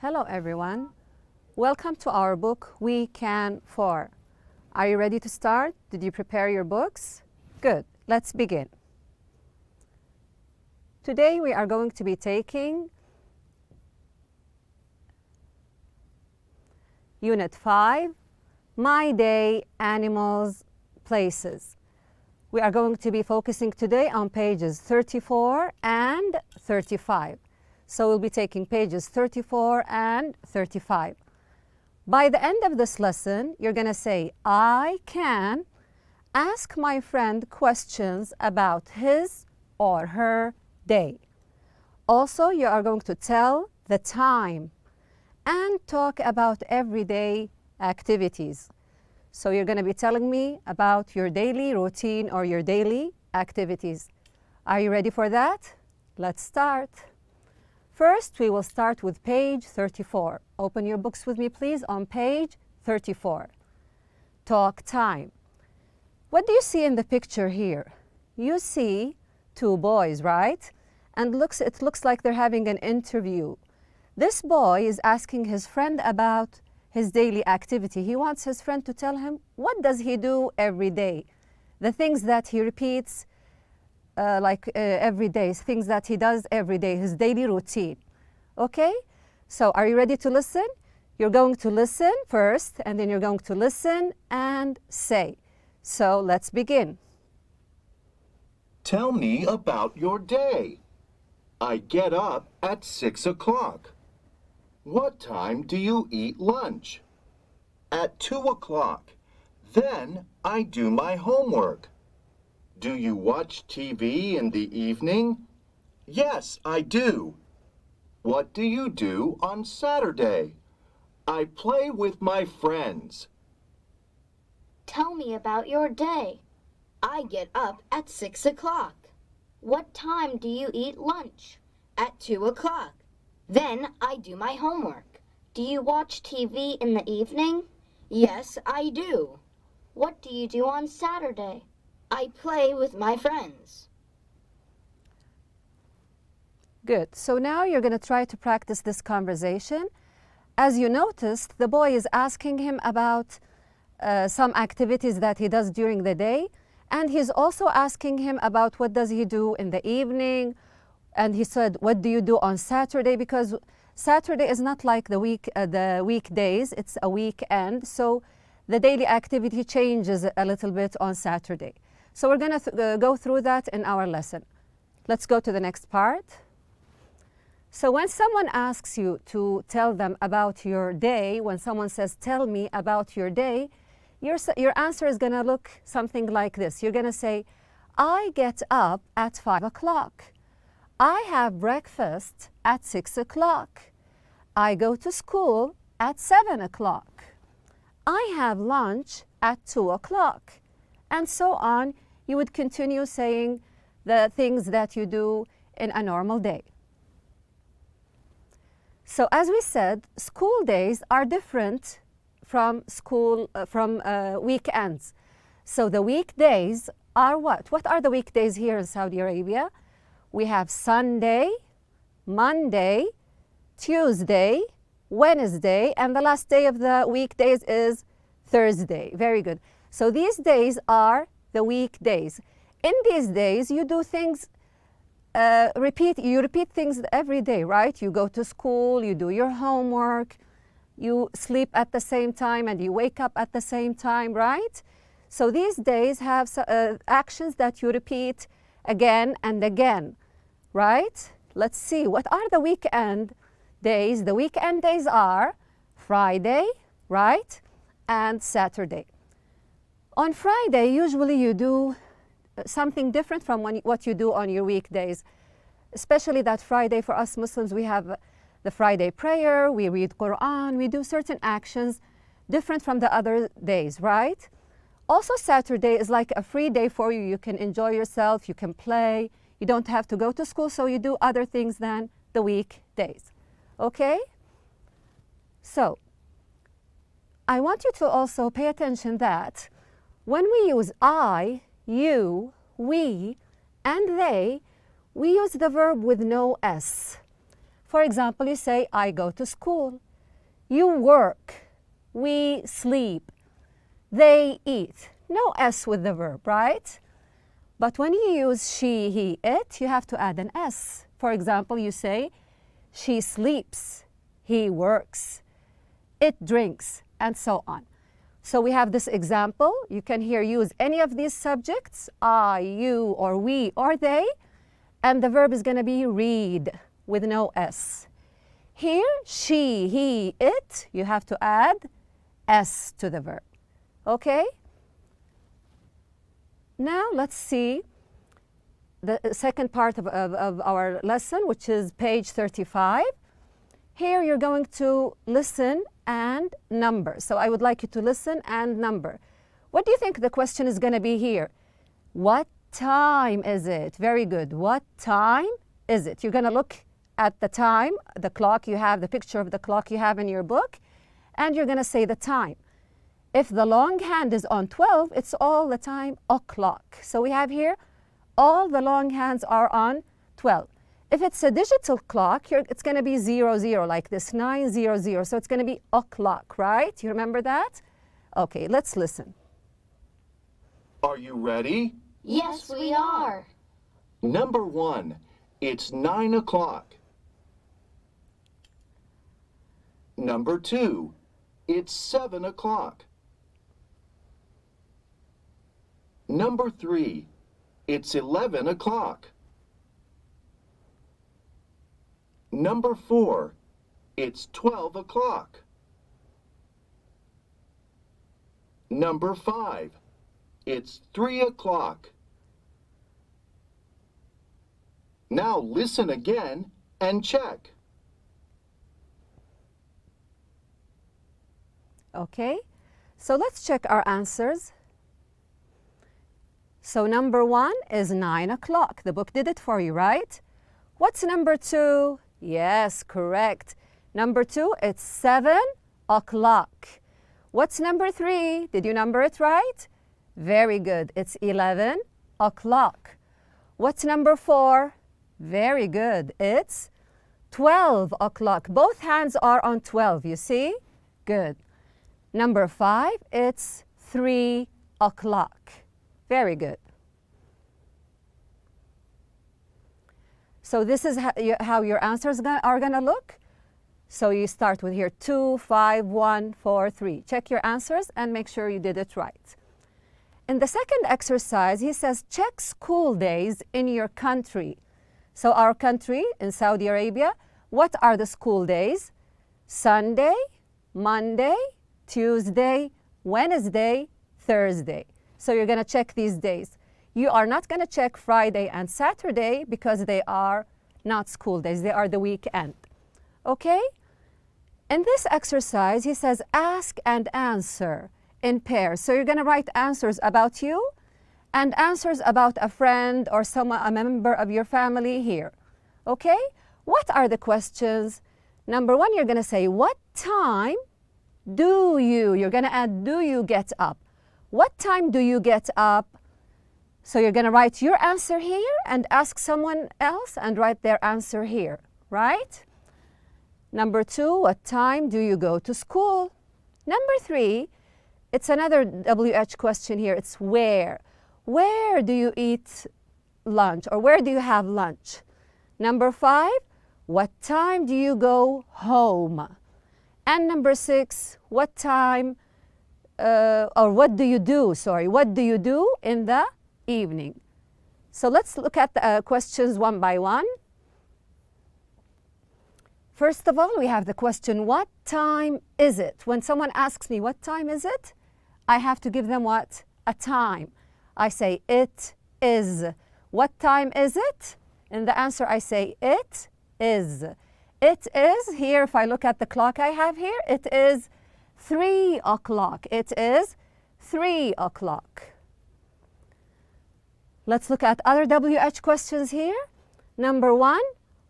Hello everyone. Welcome to our book, can4. Are you ready to start? Did you prepare your books? Good. Let's begin. Today we are going to be taking Unit 5, My Day, Animals, Places. We are going to be focusing today on pages 34 and 35. So we'll be taking pages 34 and 35. By the end of this lesson, you're going to say, I can ask my friend questions about his or her day. Also, you are going to tell the time and talk about everyday activities. So you're going to be telling me about your daily routine or your daily activities. Are you ready for that? Let's start. First, we will start with page 34. Open your books with me, please, on page 34. Talk time. What do you see in the picture here? You see two boys, right? And it looks like they're having an interview. This boy is asking his friend about his daily activity. He wants his friend to tell him what does he do every day, the things that he repeats every day, things that he does every day, his daily routine. Okay? So are you ready to listen? You're going to listen first, and then you're going to listen and say. So let's begin. Tell me about your day. I get up at 6 o'clock. What time do you eat lunch? At 2 o'clock. Then I do my homework. Do you watch TV in the evening? Yes, I do. What do you do on Saturday? I play with my friends. Tell me about your day. I get up at 6 o'clock. What time do you eat lunch? At 2 o'clock. Then I do my homework. Do you watch TV in the evening? Yes, I do. What do you do on Saturday? I play with my friends. Good. So now you're going to try to practice this conversation. As you noticed, the boy is asking him about some activities that he does during the day, and he's also asking him about what does he do in the evening. And he said, what do you do on Saturday? Because Saturday is not like the weekdays, it's a weekend. So the daily activity changes a little bit on Saturday. So we're going to go through that in our lesson. Let's go to the next part. So when someone asks you to tell them about your day, when someone says, tell me about your day, your answer is going to look something like this. You're going to say, I get up at 5 o'clock. I have breakfast at 6 o'clock. I go to school at 7 o'clock. I have lunch at 2 o'clock. And so on. You would continue saying the things that you do in a normal day. So as we said, school days are different from weekends. So the weekdays are what? What are the weekdays here in Saudi Arabia? We have Sunday, Monday, Tuesday, Wednesday, and the last day of the weekdays is Thursday. Very good. So these days are the weekdays. In these days, you do things, you repeat things every day, right? You go to school, you do your homework, you sleep at the same time, and you wake up at the same time, right? So these days have actions that you repeat again and again, right? Let's see, what are the weekend days? The weekend days are Friday, right? And Saturday. On Friday, usually you do something different from what you do on your weekdays. Especially that Friday, for us Muslims, we have the Friday prayer, we read Quran, we do certain actions different from the other days, right? Also, Saturday is like a free day for you. You can enjoy yourself, you can play, you don't have to go to school, so you do other things than the weekdays. Okay? So, I want you to also pay attention that when we use I, you, we, and they, we use the verb with no S. For example, you say, I go to school. You work. We sleep. They eat. No S with the verb, right? But when you use she, he, it, you have to add an S. For example, you say, she sleeps. He works. It drinks, and so on. So we have this example. You can here use any of these subjects, I, you, or we, or they, and the verb is going to be read with no S. Here, she, he, it, you have to add S to the verb. Okay? Now let's see the second part of our lesson, which is page 35. Here you're going to listen and number. So I would like you to listen and number. What do you think the question is going to be here? What time is it? Very good. What time is it? You're going to look at the time, the clock you have, the picture of the clock you have in your book, and you're going to say the time. If the long hand is on 12, it's all the time o'clock. So we have here, all the long hands are on 12. If it's a digital clock, it's going to be 00, like this, 900. So it's going to be o'clock, right? You remember that? Okay, let's listen. Are you ready? Yes, we are. Number 1, it's 9 o'clock. Number 2, it's 7 o'clock. Number 3, it's 11 o'clock. Number 4, it's 12 o'clock. Number 5, it's 3 o'clock. Now listen again and check. Okay, so let's check our answers. So number 1 is 9 o'clock. The book did it for you, right? What's number 2? Yes, correct. Number 2, it's 7 o'clock. What's number 3? Did you number it right? Very good. It's 11 o'clock. What's number 4? Very good. It's 12 o'clock. Both hands are on 12, you see? Good. Number 5, it's 3 o'clock. Very good. So this is how your answers are going to look. So you start with here 2, 5, 1, 4, 3. Check your answers and make sure you did it right. In the second exercise, he says, check school days in your country. So our country in Saudi Arabia, what are the school days? Sunday, Monday, Tuesday, Wednesday, Thursday. So you're going to check these days. You are not going to check Friday and Saturday because they are not school days. They are the weekend. Okay? In this exercise, he says, ask and answer in pairs. So you're going to write answers about you and answers about a friend or someone, a member of your family here. Okay? What are the questions? Number 1, you're going to say, what time do you? You're going to add, do you get up? What time do you get up? So you're going to write your answer here and ask someone else and write their answer here, right? Number 2, what time do you go to school? Number 3, it's another WH question here. It's where. Where do you eat lunch or where do you have lunch? Number 5, what time do you go home? And number 6, what time or what do you do? Sorry, what do you do in the evening? So let's look at the questions one by one. First of all, we have the question, what time is it? When someone asks me, what time is it? I have to give them what? A time. I say, it is. What time is it? In the answer, I say, it is. It is, here, if I look at the clock I have here, it is 3 o'clock. It is 3 o'clock. Let's look at other WH questions here. Number 1,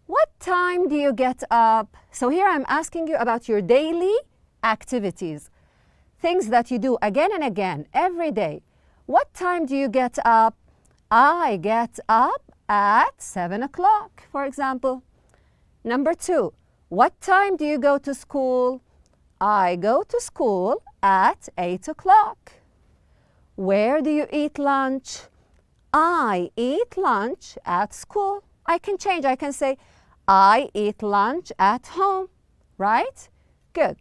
what time do you get up? So here I'm asking you about your daily activities, things that you do again and again, every day. What time do you get up? I get up at 7 o'clock, for example. Number 2, what time do you go to school? I go to school at 8 o'clock. Where do you eat lunch? I eat lunch at school. I can change. I can say, I eat lunch at home, right? Good.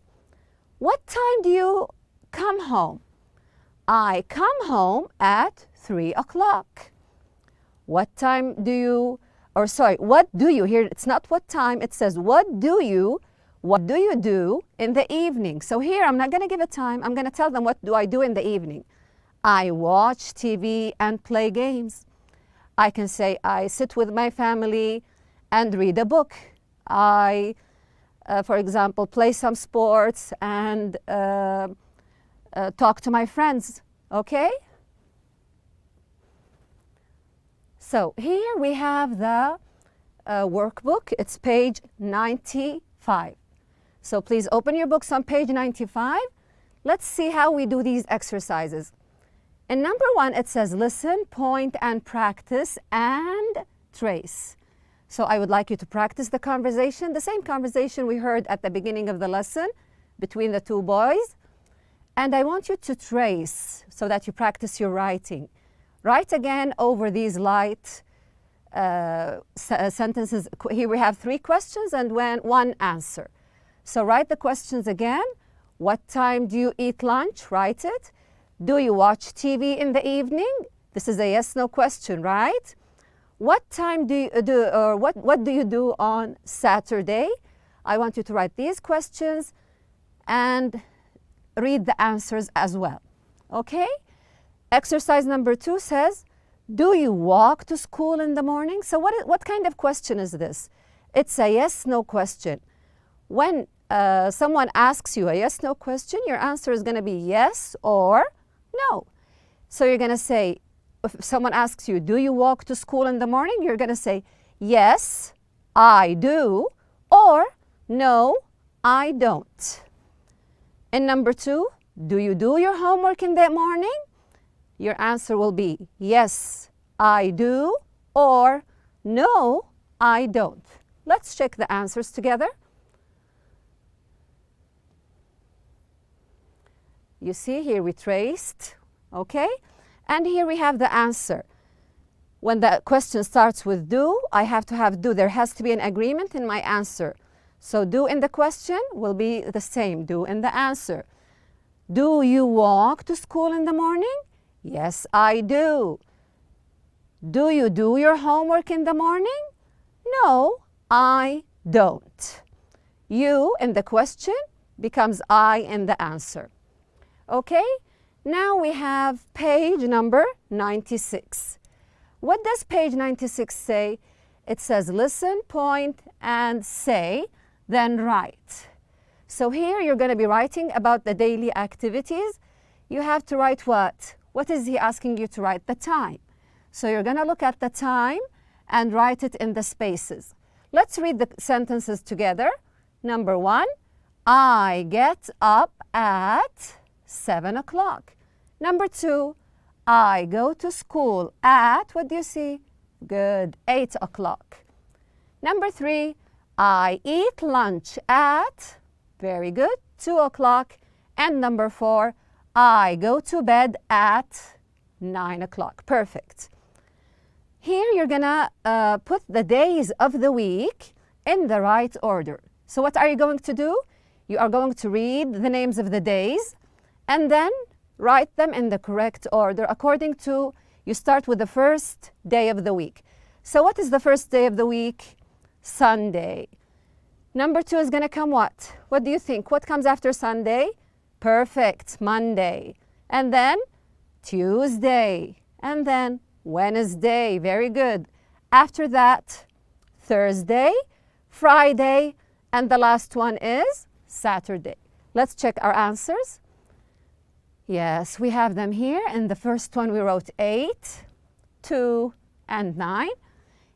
What time do you come home? I come home at 3 o'clock. What time do you, what do you, here it's not what time, it says what do you do in the evening? So here I'm not going to give a time, I'm going to tell them what do I do in the evening. I watch TV and play games. I can say I sit with my family and read a book. I, for example, play some sports and talk to my friends, okay? So here we have the workbook. It's page 95. So please open your books on page 95. Let's see how we do these exercises. In number 1, it says listen, point, and practice, and trace. So I would like you to practice the conversation, the same conversation we heard at the beginning of the lesson between the two boys. And I want you to trace so that you practice your writing. Write again over these light sentences. Here we have 3 questions and 1 answer. So write the questions again. What time do you eat lunch? Write it. Do you watch TV in the evening? This is a yes/no question, right? What time do you do, or what do you do on Saturday? I want you to write these questions and read the answers as well. Okay? Exercise number 2 says, do you walk to school in the morning? So what kind of question is this? It's a yes/no question. When someone asks you a yes/no question, your answer is going to be yes or no. So you're going to say, if someone asks you, do you walk to school in the morning? You're going to say, yes, I do, or no, I don't. And number 2, do you do your homework in the morning? Your answer will be, yes, I do, or no, I don't. Let's check the answers together. You see, here we traced, okay? And here we have the answer. When the question starts with do, I have to have do. There has to be an agreement in my answer. So do in the question will be the same, do in the answer. Do you walk to school in the morning? Yes, I do. Do you do your homework in the morning? No, I don't. You in the question becomes I in the answer. Okay, now we have page number 96. What does page 96 say? It says listen, point, and say, then write. So here you're going to be writing about the daily activities. You have to write what? What is he asking you to write? The time. So you're going to look at the time and write it in the spaces. Let's read the sentences together. Number 1, I get up at 7 o'clock. Number 2, I go to school at, what do you see? Good, 8 o'clock. Number 3, I eat lunch at, very good, 2 o'clock. And number 4, I go to bed at 9 o'clock. Perfect. Here you're gonna put the days of the week in the right order. So what are you going to do? You are going to read the names of the days and then write them in the correct order according to, you start with the first day of the week. So what is the first day of the week? Sunday. Number 2 is going to come what? What do you think? What comes after Sunday? Perfect, Monday. And then Tuesday. And then Wednesday. Very good. After that, Thursday, Friday, and the last one is Saturday. Let's check our answers. Yes, we have them here. In the first one, we wrote 8, 2, and 9.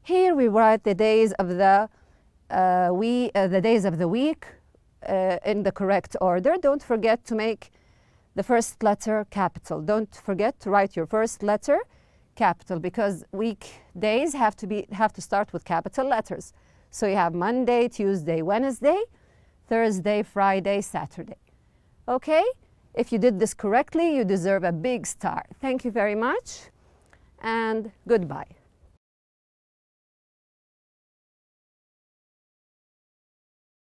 Here we write the days of the week in the correct order. Don't forget to make the first letter capital. Don't forget to write your first letter capital because weekdays have to start with capital letters. So you have Monday, Tuesday, Wednesday, Thursday, Friday, Saturday. Okay? If you did this correctly, you deserve a big star. Thank you very much, and goodbye.